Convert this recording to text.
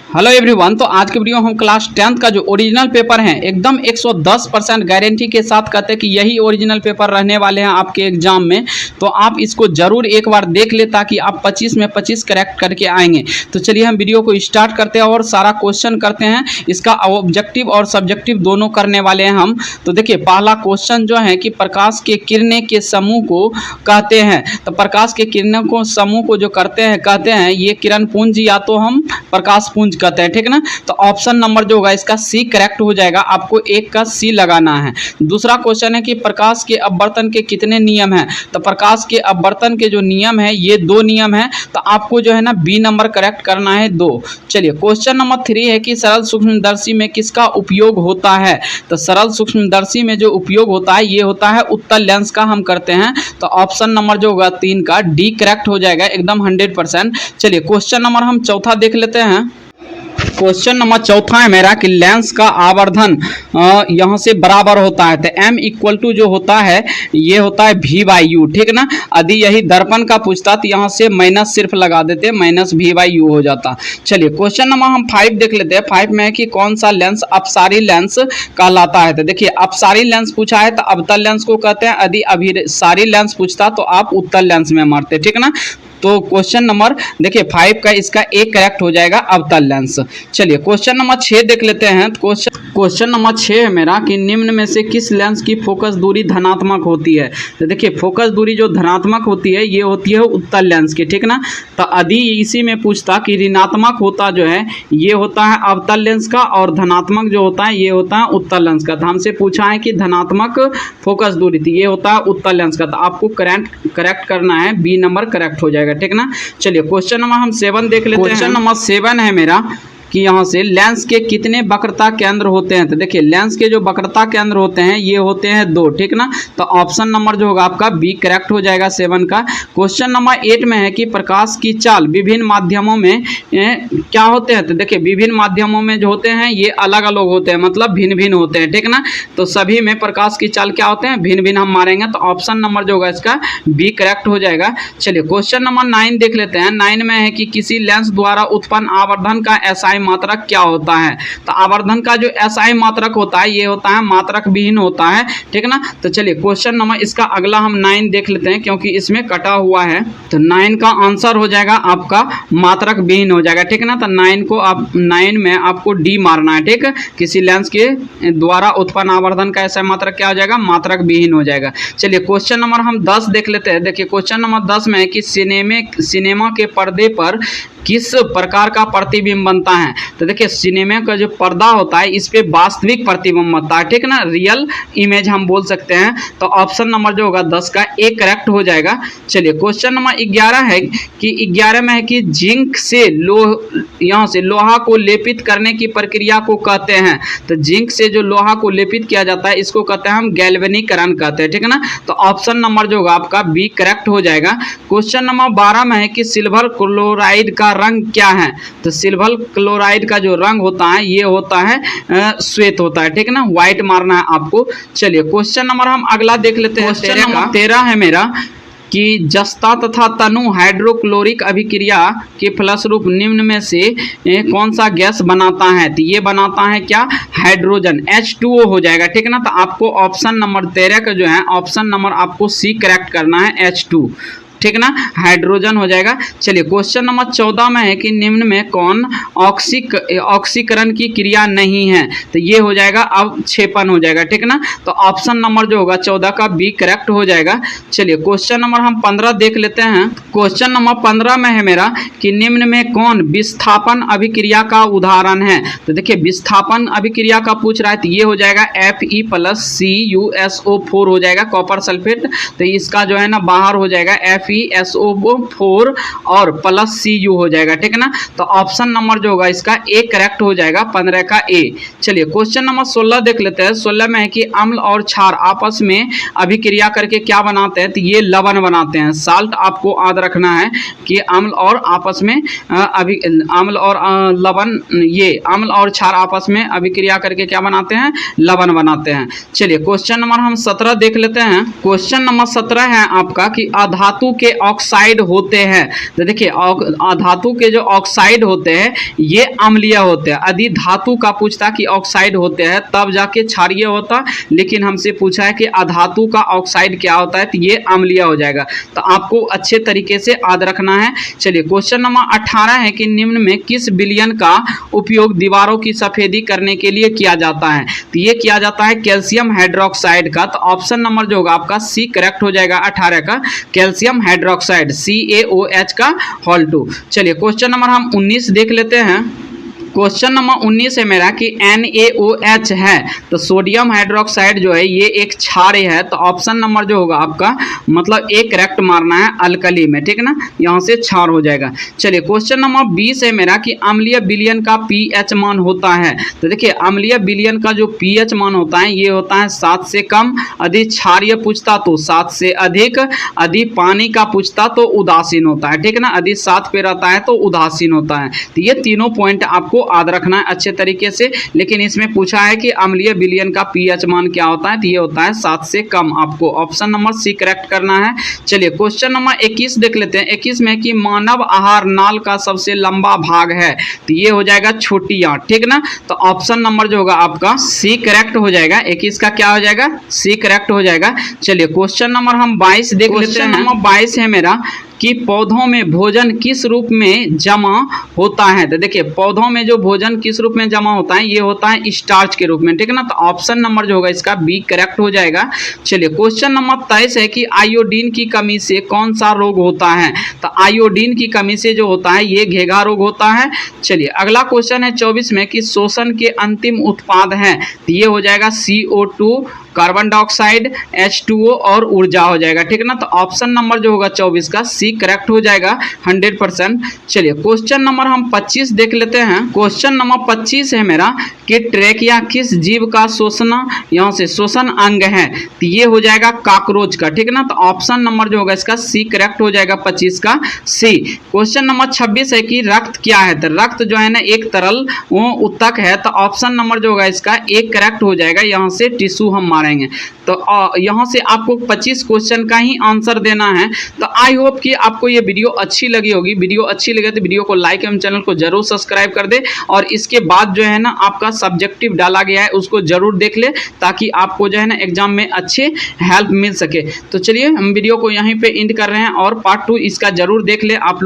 Hello everyone. तो आज के वीडियो हम क्लास 10th का जो ओरिजिनल पेपर है एकदम 110% गारंटी के साथ कहते हैं कि यही ओरिजिनल पेपर रहने वाले हैं आपके एग्जाम में। तो आप इसको जरूर एक बार देख ले ताकि आप 25 में 25 करेक्ट करके आएंगे। तो चलिए हम वीडियो को स्टार्ट करते हैं और सारा क्वेश्चन करते हैं। इसका ऑब्जेक्टिव और सब्जेक्टिव दोनों करने वाले हैं हम। तो देखिए पहला क्वेश्चन जो है कि प्रकाश के किरणें के समूह को कहते हैं। तो प्रकाश के किरणों को समूह को जो कहते हैं ये किरण पुंज या तो हम प्रकाश पुंज कहते हैं, ठीक ना। तो ऑप्शन नंबर जो होगा इसका सी करेक्ट हो जाएगा। आपको एक का सी लगाना है। दूसरा क्वेश्चन है कि प्रकाश के अपवर्तन के कितने नियम हैं। तो प्रकाश के अपवर्तन के जो नियम है ये 2 नियम है। तो आपको जो है ना बी नंबर करेक्ट करना है 2। चलिए क्वेश्चन नंबर 3 है कि सरल सूक्ष्मदर्शी में किसका उपयोग होता है। तो सरल सूक्ष्मदर्शी में जो उपयोग होता है ये होता है उत्तल लेंस का हम करते हैं। तो ऑप्शन नंबर जो होगा 3 का डी करेक्ट हो जाएगा एकदम 100%। चलिए क्वेश्चन नंबर हम चौथा देख लेते हैं। क्वेश्चन नंबर चौथा है मेरा कि लेंस का आवर्धन यहाँ से बराबर होता है। तो m इक्वल टू जो होता है ये होता है v/u, ठीक ना। यदि यही दर्पण का पूछता तो यहाँ से माइनस सिर्फ लगा देते, माइनस v/u हो जाता। चलिए क्वेश्चन नंबर हम 5 देख लेते हैं। 5 में है कि कौन सा लेंस अपसारी लेंस कहलाता है। तो देखिए अपसारी लेंस पूछा है तो अवतल लेंस को कहते हैं। यदि अभिसारी लेंस पूछता तो आप उत्तल लेंस में मारते, ठीक ना। तो क्वेश्चन नंबर देखिए 5 का इसका एक करेक्ट हो जाएगा अवतल लेंस। चलिए क्वेश्चन नंबर 6 देख लेते हैं। तो क्वेश्चन नंबर 6 है मेरा कि निम्न में से किस लेंस की फोकस दूरी धनात्मक होती है। तो देखिए फोकस दूरी जो धनात्मक होती है ये होती है उत्तल लेंस की, ठीक ना। तो यदि इसी में पूछता कि ऋणात्मक होता जो है ये होता है अवतल लेंस का और धनात्मक जो होता है ये होता है उत्तल लेंस का। तो हमसे पूछा है कि धनात्मक फोकस दूरी थी ये होता है उत्तल लेंस का। तो आपको करेक्ट करना है, बी नंबर करेक्ट हो जाएगा, ठीक ना। चलिए क्वेश्चन नंबर हम 7 देख लेते हैं। क्वेश्चन नंबर 7 है मेरा कि यहाँ से लेंस के कितने वक्रता केंद्र होते हैं। तो देखिए लेंस के जो वक्रता केंद्र होते हैं ये होते हैं 2, ठीक ना। तो ऑप्शन नंबर जो होगा आपका बी करेक्ट हो जाएगा 7 का। क्वेश्चन नंबर 8 में है कि प्रकाश की चाल विभिन्न माध्यमों में क्या होते हैं। तो देखिए विभिन्न माध्यमों में जो होते हैं ये अलग अलग होते हैं, मतलब भिन्न भिन्न होते हैं, ठीक ना। तो सभी में प्रकाश की चाल क्या होते हैं, भिन्न भिन्न हम मारेंगे। तो ऑप्शन नंबर जो होगा इसका बी करेक्ट हो जाएगा। चलिए क्वेश्चन नंबर 9 देख लेते हैं। 9 में है कि किसी लेंस द्वारा उत्पन्न आवर्धन का SI मात्रक क्या होता है। तो आवर्धन का जो SI मात्रक होता है ये होता है मात्रक विहीन होता है, ठीक ना। तो चलिए क्वेश्चन नंबर इसका अगला हम 9 देख लेते हैं क्योंकि इसमें कटा हुआ है। तो 9 का आंसर हो जाएगा आपका मात्रक विहीन हो जाएगा, ठीक ना। तो 9 में आपको डी मारना है, ठीक। किसी लेंस के द्वारा उत्पन्न आवर्धन का SI मात्रक क्या हो जाएगा, मात्रक विहीन हो जाएगा। चलिए क्वेश्चन नंबर हम 10 देख लेते हैं। देखिए क्वेश्चन नंबर 10 में है कि सिनेमा के पर्दे पर किस प्रकार का प्रतिबिंब बनता है। तो देखिए सिनेमा का जो पर्दा होता है इस पे वास्तविक प्रतिबिंब बनता है, ठीक ना, रियल इमेज हम बोल सकते हैं। तो ऑप्शन नंबर जो होगा 10 का एक करेक्ट हो जाएगा। चलिए क्वेश्चन नंबर 11 है कि 11 में है कि जिंक से यहाँ से लोहा को लेपित करने की प्रक्रिया को कहते हैं। तो जिंक से जो लोहा को लेपित किया जाता है इसको कहते हैं हम गैल्वेनीकरण कहते हैं, ठीक ना। तो ऑप्शन नंबर जो होगा आपका बी करेक्ट हो जाएगा। क्वेश्चन नंबर 12 में है कि सिल्वर क्लोराइड का रंग क्या है। तो सिल्वर क्लोराइड का जो रंग होता है ये होता है श्वेत होता है, ठीक ना, व्हाइट मारना है आपको। चलिए क्वेश्चन नंबर हम अगला देख लेते हैं। क्वेश्चन नंबर 13 है मेरा कि जस्ता तथा तनु हाइड्रोक्लोरिक अभिक्रिया के फलस्वरूप निम्न में से कौन सा गैस बनाता है। तो ये बनाता है क्या, हाइड्रोजन, H2O हो जाएगा, ठीक ना। तो आपको ऑप्शन नंबर 13 का जो है ऑप्शन नंबर आपको सी करेक्ट करना है, H2, ठीक ना, हाइड्रोजन हो जाएगा। चलिए क्वेश्चन नंबर 14 में है कि निम्न में कौन ऑक्सीकरण की क्रिया नहीं है। तो ये हो जाएगा अवक्षेपण हो जाएगा, ठीक ना। तो ऑप्शन नंबर जो होगा 14 का बी करेक्ट हो जाएगा। चलिए क्वेश्चन नंबर हम 15 देख लेते हैं। क्वेश्चन नंबर 15 में है मेरा कि निम्न में कौन विस्थापन अभिक्रिया का उदाहरण है। तो देखिए विस्थापन अभिक्रिया का पूछ रहा है तो ये हो जाएगा Fe+CuSO4 हो जाएगा, कॉपर सल्फेट। तो इसका जो है ना बाहर हो जाएगा FeSO4 और +Cu हो जाएगा, ठीक ना। तो ऑप्शन नंबर जो होगा इसका ए करेक्ट हो जाएगा, 15 का ए। चलिए क्वेश्चन नंबर 16 देख लेते हैं। 16 में है कि अम्ल और क्षार आपस में अभिक्रिया करके क्या बनाते हैं। तो ये लवण बनाते हैं। साल्ट आपको याद रखना है कि अम्ल और आपस में अम्ल और लवण, ये अम्ल और क्षार आपस में अभिक्रिया करके क्या बनाते हैं, लवण बनाते हैं। चलिए क्वेश्चन नंबर हम 17 देख लेते हैं। क्वेश्चन नंबर 17 है आपका कि अधातु के ऑक्साइड होते हैं। तो देखिए धातु के जो ऑक्साइड होते हैं ये अम्लीय होते हैं। यदि धातु का पूछता कि ऑक्साइड होते हैं तब जाके क्षारीय होता, लेकिन हमसे पूछा है कि अधातु का ऑक्साइड क्या होता है तो ये अम्लीय हो जाएगा। तो आपको अच्छे तरीके से याद रखना है। चलिए क्वेश्चन नंबर 18 है कि निम्न में किस विलयन का उपयोग दीवारों की सफेदी करने के लिए किया जाता है। तो ये किया जाता है कैल्शियम हाइड्रोक्साइड का। तो ऑप्शन नंबर जो होगा आपका सी करेक्ट हो जाएगा 18 का, कैल्शियम हाइड्रोक्साइड CaOH का होल 2। चलिए क्वेश्चन नंबर हम 19 देख लेते हैं। क्वेश्चन नंबर 19 है मेरा कि NaOH है तो सोडियम हाइड्रोक्साइड जो है ये एक क्षारीय है। तो ऑप्शन नंबर जो होगा आपका मतलब एक करेक्ट मारना है अल्कली में, ठीक है ना, यहाँ से क्षार हो जाएगा। चलिए क्वेश्चन नंबर 20 है मेरा कि अम्लीय विलयन का pH मान होता है। तो देखिए अम्लीय विलयन का जो pH मान होता है ये होता है 7 से कम। यदि क्षारीय पूछता तो 7 से अधिक, यदि पानी का पूछता तो उदासीन होता है, ठीक है ना, यदि 7 पे रहता है तो उदासीन होता है। तो ये तीनों पॉइंट आपको याद रखना है अच्छे तरीके से। लेकिन इसमें पूछा है कि अम्लीय विलयन का pH मान क्या होता है, तो ये होता है 7 से कम। आपको ऑप्शन नंबर सी करेक्ट करना है। चलिए क्वेश्चन नंबर 21 देख लेते हैं। 21 में कि मानव आहार नाल का सबसे लंबा भाग है, तो ये हो जाएगा छोटी आंत, ठीक ना। तो ऑप्शन नंबर जो होगा आपका सी करेक्ट हो जाएगा। 21 का क्या हो जाएगा, सी करेक्ट हो जाएगा। चलिए क्वेश्चन नंबर हम 22 देख लेते हैं। नंबर 22 है मेरा कि पौधों में भोजन किस रूप में जमा होता है। तो देखिए पौधों में जो भोजन किस रूप में जमा होता है ये होता है स्टार्च के रूप में, ठीक है ना। तो ऑप्शन नंबर जो होगा इसका बी करेक्ट हो जाएगा। चलिए क्वेश्चन नंबर 23 है कि आयोडीन की कमी से कौन सा रोग होता है। तो आयोडीन की कमी से जो होता है ये घेघा रोग होता है। चलिए अगला क्वेश्चन है 24 में कि शोषण के अंतिम उत्पाद हैं, तो ये हो जाएगा CO2, कार्बन डाइऑक्साइड, H2O और ऊर्जा हो जाएगा, ठीक है ना। तो ऑप्शन नंबर जो होगा 24 का सी करेक्ट हो जाएगा 100%। चलिए क्वेश्चन नंबर हम 25 देख लेते हैं। क्वेश्चन नंबर 25 है मेरा कि ट्रेकिया किस जीव का शोषण यहाँ से शोषण अंग है, तो ये हो जाएगा काकरोच का, ठीक है ना। तो ऑप्शन नंबर जो होगा इसका सी करेक्ट हो जाएगा 25 का सी। क्वेश्चन नंबर 26 है कि रक्त क्या है। तो रक्त जो है ना एक तरल वो उत्तक है। तो ऑप्शन नंबर जो होगा इसका एक करेक्ट हो जाएगा। यहाँ से टिश्यू हम मारेंगे। तो यहाँ से आपको 25 क्वेश्चन का ही आंसर देना है। तो आई होप कि आपको ये वीडियो अच्छी लगी होगी। वीडियो अच्छी लगे तो वीडियो को लाइक एवं चैनल को जरूर सब्सक्राइब कर दे। और इसके बाद जो है ना आपका सब्जेक्टिव डाला गया है उसको जरूर देख ले, ताकि आपको जो है ना एग्जाम में अच्छे हेल्प मिल सके। तो चलिए हम वीडियो को यहीं पे एंड कर रहे हैं और पार्ट 2 इसका जरूर देख ले आप लोग।